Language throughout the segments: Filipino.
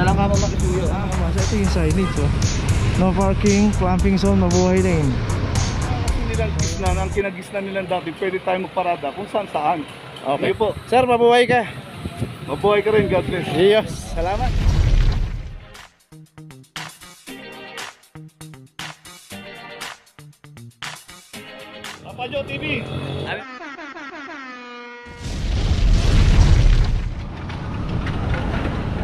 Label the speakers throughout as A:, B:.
A: na lang kamo makisuyo.
B: Mas ito yung signage, oh. No parking, clamping zone, mabuhay lane.
A: Nilang gisna, ang kinagisna nilang dati, pwede tayo magparada kung saan saan.
B: Okay
A: po.
B: Sir, mabuhay ka.
A: Mabuhay ka rin, God bless.
B: Yes, salamat.
A: Papa Joe TV.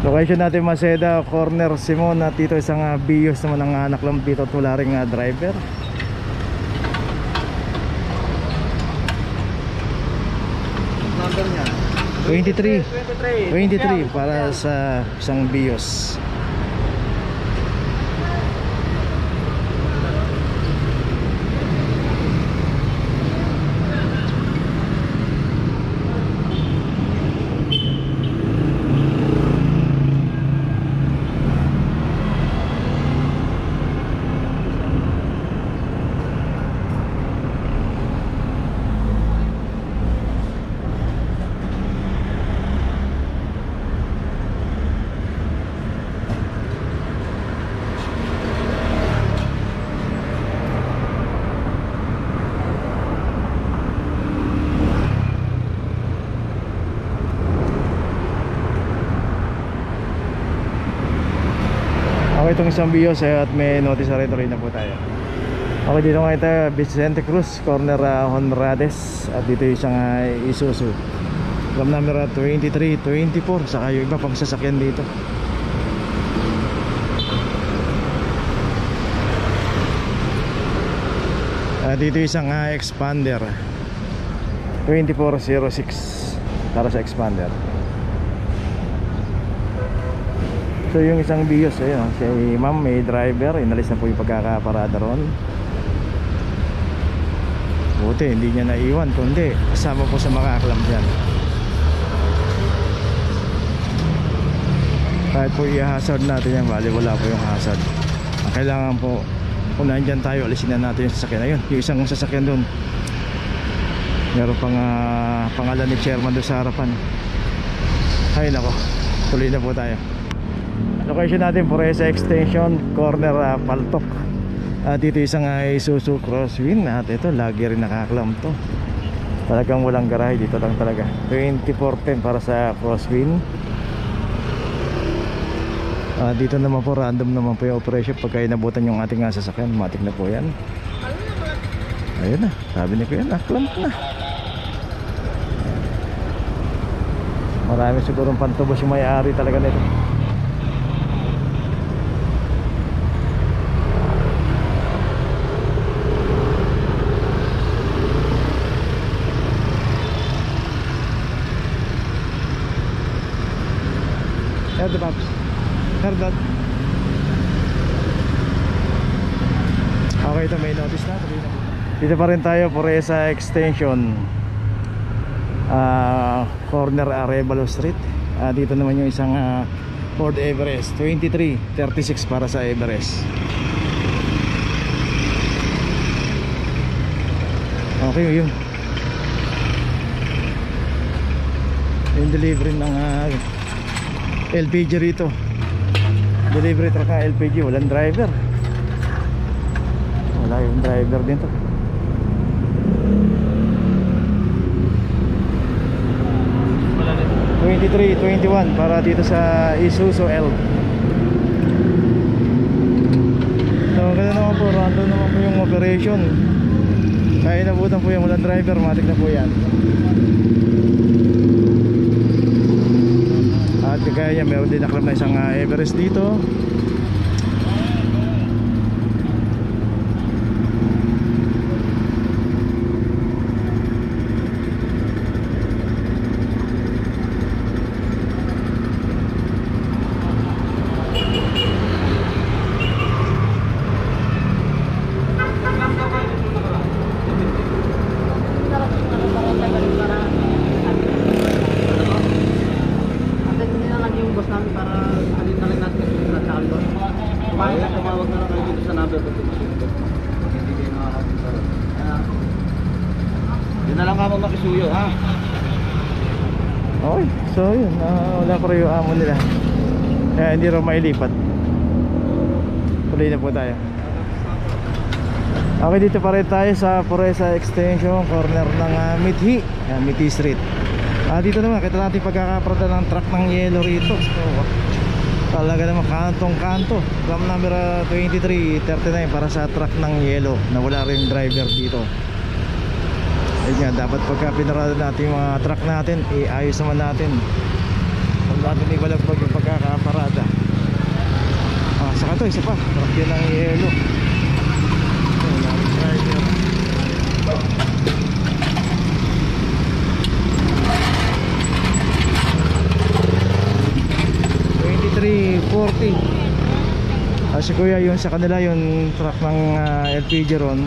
B: Location natin Maceda, corner Simon at dito isang bios naman ang anak lang dito at wala ring driver.
A: Number niya?
B: 23 para sa isang bios. Okay, itong isang bios at may notice na rin na po tayo. Okay, dito nga ito Vicente Cruz, corner Honrades. At dito isang Isuzu from number 2324. Saka yung iba pang sasakyan dito. Dito isang Expander 2406 para sa Expander. So yung isang bios, ayun, si ma'am may driver, inalis na po yung pagkakaparada ron. Buti hindi niya naiwan, kundi kasama po sa mga aklam dyan. Kahit po i-hazard natin yan, bali wala po yung hazard. Ang kailangan po, kung nandyan tayo, alisin na natin yung sasakyan na yun. Yung isang sasakyan dun, meron pang pangalan ni chairman doon sa harapan. Ay nako, tuloy na po tayo. Location natin Pureza Extension, corner Paltok. Dito isang Isuzu Crosswind. At ito lagi rin nakaklam to. Talagang walang garahe dito lang talaga. 2410 para sa Crosswind. Dito naman po random naman po yung operation. Pagka inabutan yung ating sasakyan, matik na po yan. Ayun na, sabi ni ko yan, naklam na. Marami sigurong pantubos yung may-ari talaga nito. Heard the maps. Heard that. Okay, ito may notice na. Dito pa rin tayo, Pureza Extension, corner Arevalo Street. Dito naman yung isang Ford Everest 2336 para sa Everest. Okay, yun yung delivery ng LPG rito. Delivery truck ng LPG, walang driver. Wala yung driver dito. $23.21 para dito sa Isuzu L. So ganoon naman po, random naman po yung operation. Kaya inabutan po yung walang driver, matik na po yan. At kaya niya meron din naklap na isang Everest dito. Okay, so yun, wala pa rin yung amo nila. kaya hindi raw mailipat. Tuloy na po tayo. Okay, dito pa rin tayo sa Puresa Extension, corner ng Mithi, Mithi Street. Dito naman kita natin pagkakaparada ng truck ng yellow rito. So, talaga naman kantong-kanto. Clam number 2339 para sa truck ng yellow na wala rin driver dito. Ayun nga, dapat pagka pinarada natin yung mga truck natin, iayos naman natin. Huwag natin ibalagbag yung pagkakaparada. Saka to, isa pa, truck yun ng yellow. Wala rin driver. 2340. Si kuya yung sa kanila yung truck ng LPG ron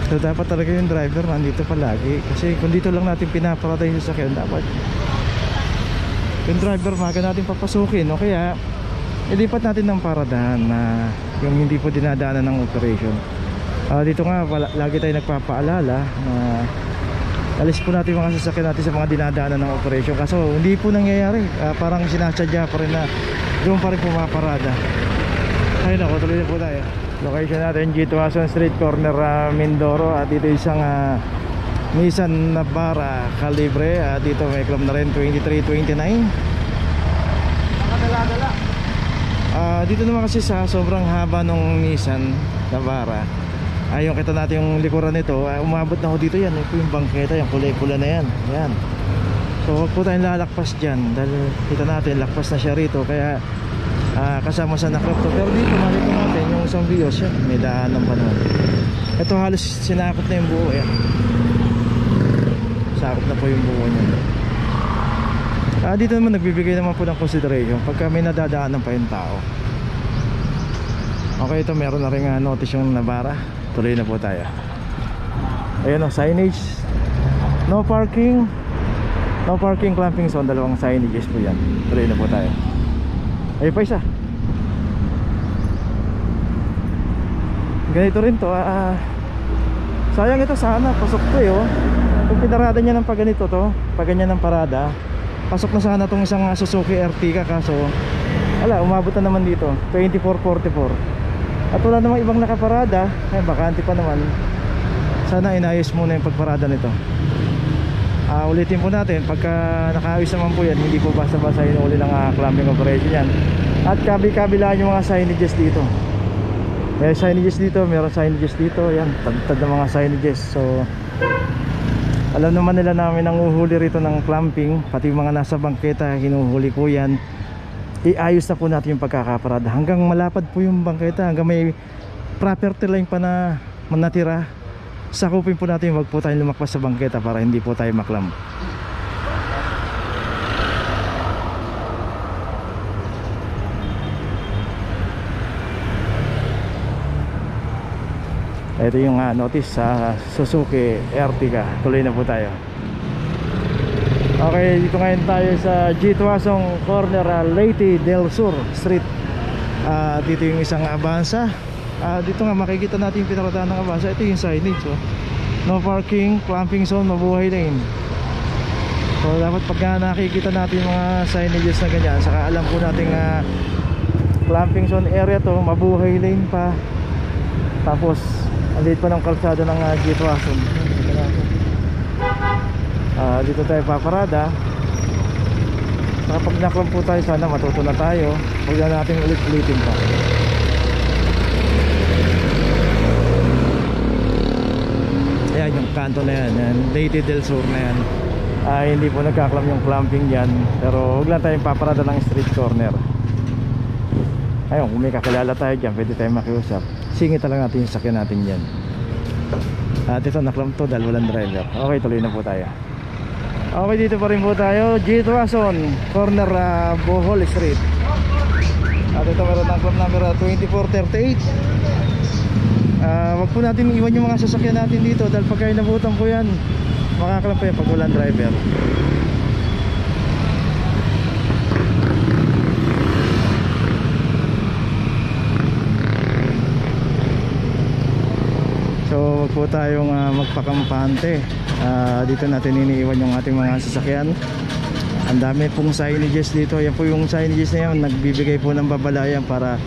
B: so dapat talaga yung driver nandito palagi, kasi kung dito lang natin pinaparada yung sasakyan, dapat yung driver maga natin papasukin, o kaya ilipat natin ng paradahan na yung hindi po dinadaanan ng operation. Dito nga lagi tayo nagpapaalala na alis po natin mga sasakyan natin sa mga dinadaanan ng operation, kaso hindi po nangyayari. Parang sinasadya pa rin na doon pa rin pumaparada. Ayun ako, tuloy na po tayo. Location natin G2 Street, corner Mindoro. At dito isang Nissan Navara Calibre. Dito may club na rin 2329. Nakadala-dala. Dito naman kasi sa sobrang haba nung Nissan Navara, yung kita natin yung likuran nito, umabot na ho dito yan. Ito yung bangketa, yung kulay-pula na yan. Yan. So huwag po tayong lalakpas dyan, dahil kita natin lakpas na siya rito. Kaya kasama sa nakrap to. Pero dito makita natin yung isang bios yan, may daan ng panahon. Ito halos sinakot na yung buo yan. Sakot na po yung buo niya. Dito naman nagbibigay naman po ng consideration pagka may nadadaanan pa yung tao. Okay, ito meron na rin notice yung Navara. Tuloy na po tayo. Ayan o, signage. No parking. No parking, clamping zone. Dalawang signages po yan. Tuloy na po tayo. Ayun pa isa. Ganito rin to. Sayang ito, sana pasok to kung pinarada niya ng paganito to, paganyan ng parada, pasok na sana tong isang Suzuki Ertiga. Kaso wala, umabot na naman dito 2444. At wala namang ibang nakaparada, bakante pa naman. Sana inayos muna yung pagparada nito. Ulitin po natin, pagka nakaayos naman po yan, hindi po basta-basta inuuli ng clamping operation yan. At kabi-kabilaan yung mga signages dito. May signages dito, meron signages dito. Yan, tagtad ng mga signages. So alam naman nila namin ang uhuli rito ng clamping. Pati yung mga nasa bangketa, hinuhuli ko yan. Iayos na po natin yung pagkakaparada hanggang malapad po yung bangketa, hanggang may property line pa na manatira. Sakupin po natin, wag po tayong lumakpas sa bangketa para hindi po tayo maklam. Ito yung notice sa Suzuki Ertiga. Tuloy na po tayo. Okay, dito ngayon tayo sa G2 corner Leyte del Sur Street. Dito yung isang Avanza. Dito nga makikita natin yung pinaradaan ng Avanza. Ito yung signage no parking, clamping zone, mabuhay lane. So dapat pagka nakikita natin yung mga signages na ganyan, saka alam po natin clamping zone area to, mabuhay lane pa. Tapos alit pa ng kalsada ng G2. Dito tayo paparada. Saka pag naklam po tayo, sana matuto na tayo. Huwag na natin ulit-ulitin pa. Ayan yung kanto na yan, Leyte del Sur na yan. Hindi po nagkaklam yung clamping yan, pero huwag lang tayong paparada ng street corner. Ayun, kung may kakilala tayo dyan, pwede tayong makiusap. Singit talaga natin yung sakyan natin dyan. At ito naklam to dahil walang driver. Okay, tuloy na po tayo. Okay, dito pa rin po tayo, G2 corner Bohol Street. At ito meron ng club number 2438. Wag po natin iwan yung mga sasakyan natin dito, dahil pagka inabutan po yan, makakalam po yan pag walang driver. So wag po tayong magpakampante. Dito natin iniiwan yung ating mga sasakyan. Ang dami pong signages dito. Yan po yung signages na yan, nagbibigay po ng babalayan para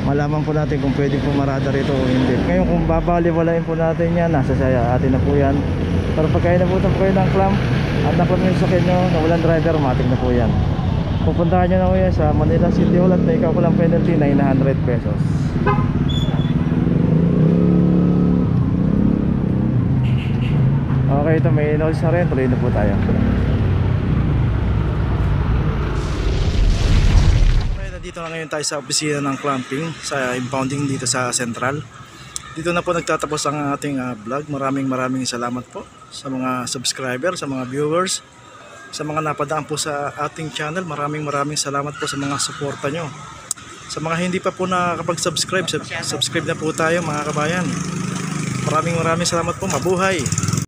B: malaman po natin kung pwede po marada rito o hindi. Ngayon kung babaliwalain po natin yan, nasa saya atin na po yan. Pero pagka inabutan po kayo ng clamp at naklam yung sakyan nyo na walang driver, matik na po yan. Pupuntahan nyo na po yan sa Manila City Hall at may kakulang penalty 900 pesos. Okay, ito may noise na rin. Tuloy na po tayo. Dito na ngayon tayo sa opisina ng clamping sa impounding dito sa Central. Dito na po nagtatapos ang ating vlog. Maraming salamat po sa mga subscriber, sa mga viewers, sa mga napadaan po sa ating channel. Maraming salamat po sa mga suporta nyo. Sa mga hindi pa po nakakapag-subscribe, subscribe na po tayo mga kabayan. Maraming salamat po. Mabuhay!